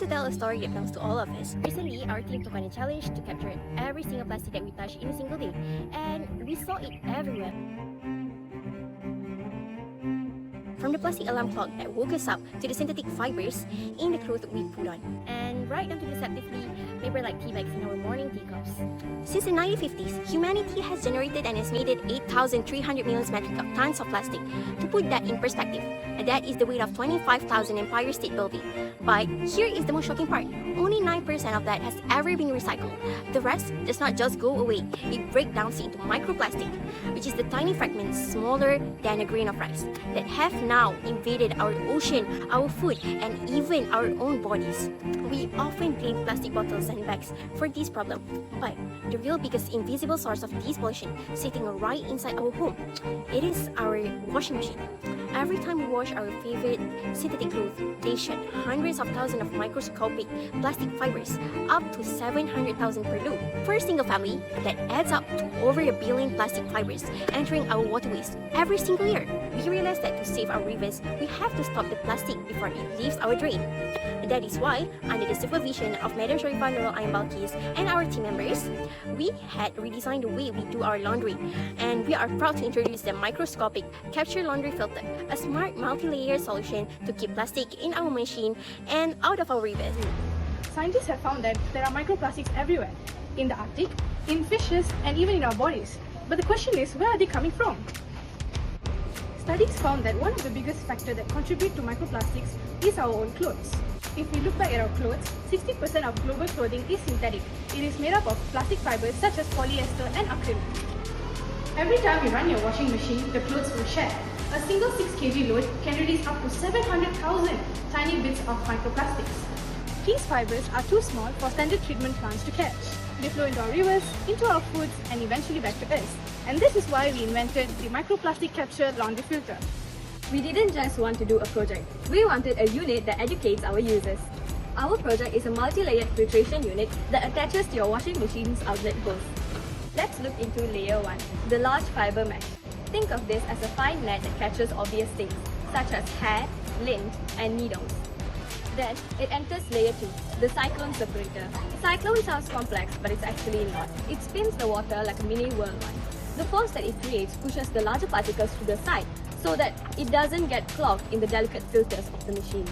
to tell a story that belongs to all of us. Recently, our team took on a challenge to capture every single plastic that we touch in a single day, and we saw it everywhere. From the plastic alarm clock that woke us up to the synthetic fibers in the clothes we put on, and right down to deceptively paper-like tea bags in our morning tea cups. Since the 1950s, humanity has generated an estimated 8,300 million metric tons of plastic. To put that in perspective, that is the weight of 25,000 Empire State Building. But here is the most shocking part: only 9% of that has ever been recycled. The rest does not just go away; it breaks down into microplastic, which is the tiny fragments smaller than a grain of rice that have now invaded our ocean, our food, and even our own bodies. We often blame plastic bottles and bags for this problem, but the real biggest invisible source of this pollution sitting right inside our home, it is our washing machine. Every time we wash our favorite synthetic clothes, they shed hundreds of thousands of microscopic plastic fibers, up to 700,000 per load. For a single family, that adds up to over 1 billion plastic fibers entering our waterways every single year. We realized that to save our rivers, we have to stop the plastic before it leaves our drain. That is why, under the supervision of Madam Sharifah Nurul Ain Balkis and our team members, we had redesigned the way we do our laundry, and we are proud to introduce the microscopic capture laundry filter, a smart multi-layer solution to keep plastic in our machine and out of our rivers. Scientists have found that there are microplastics everywhere, in the Arctic, in fishes, and even in our bodies. But the question is, where are they coming from? Studies found that one of the biggest factors that contribute to microplastics is our own clothes. If we look back at our clothes, 60% of global clothing is synthetic. It is made up of plastic fibers such as polyester and acrylic. Every time you run your washing machine, the clothes will shed. A single 6 kg load can release up to 700,000 tiny bits of microplastics. These fibers are too small for standard treatment plants to catch. They flow into our rivers, into our foods, and eventually back to us. And this is why we invented the microplastic capture laundry filter. We didn't just want to do a project, we wanted a unit that educates our users. Our project is a multi-layered filtration unit that attaches to your washing machine's outlet hose. Let's look into layer 1, the large fiber mesh. Think of this as a fine net that catches obvious things, such as hair, lint, and needles. Then, it enters layer 2, the cyclone separator. Cyclone sounds complex, but it's actually not. It spins the water like a mini whirlwind. The force that it creates pushes the larger particles to the side, so that it doesn't get clogged in the delicate filters of the machine.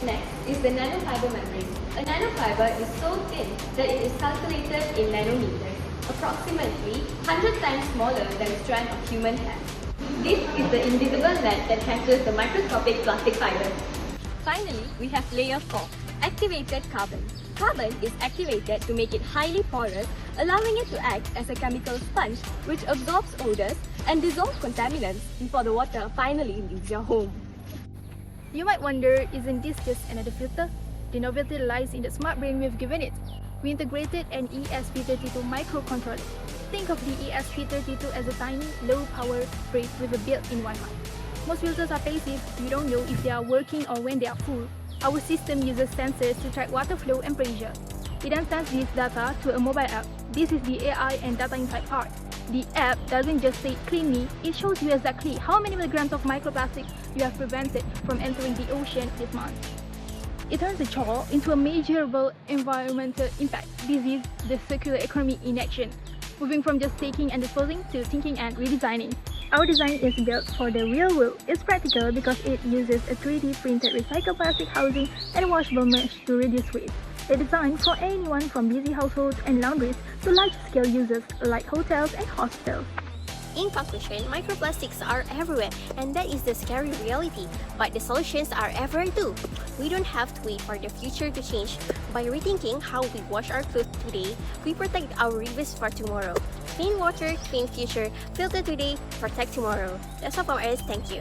Next is the nanofiber membrane. A nanofiber is so thin that it is calculated in nanometers, approximately 100 times smaller than a strand of human hair. This is the invisible net that catches the microscopic plastic fibers. Finally, we have layer 4, activated carbon. Carbon is activated to make it highly porous, allowing it to act as a chemical sponge which absorbs odors and dissolves contaminants before the water finally leaves your home. You might wonder, isn't this just another filter? The novelty lies in the smart brain we've given it. We integrated an ESP32 microcontroller. Think of the ESP32 as a tiny, low-power brain with a built-in Wi-Fi. Most filters are passive. We don't know if they are working or when they are full. Our system uses sensors to track water flow and pressure. It then sends this data to a mobile app. This is the AI and data insight part. The app doesn't just say clean me, it shows you exactly how many milligrams of microplastics you have prevented from entering the ocean this month. It turns a chore into a measurable environmental impact. This is the circular economy in action, moving from just taking and disposing to thinking and redesigning. Our design is built for the real world. It's practical because it uses a 3D printed recycled plastic housing and washable mesh to reduce waste. They're designed for anyone from busy households and laundries to large-scale users like hotels and hospitals. In conclusion, microplastics are everywhere, and that is the scary reality. But the solutions are everywhere too. We don't have to wait for the future to change. By rethinking how we wash our clothes today, we protect our rivers for tomorrow. Clean water, clean future. Filter today, protect tomorrow. That's all from us. Thank you.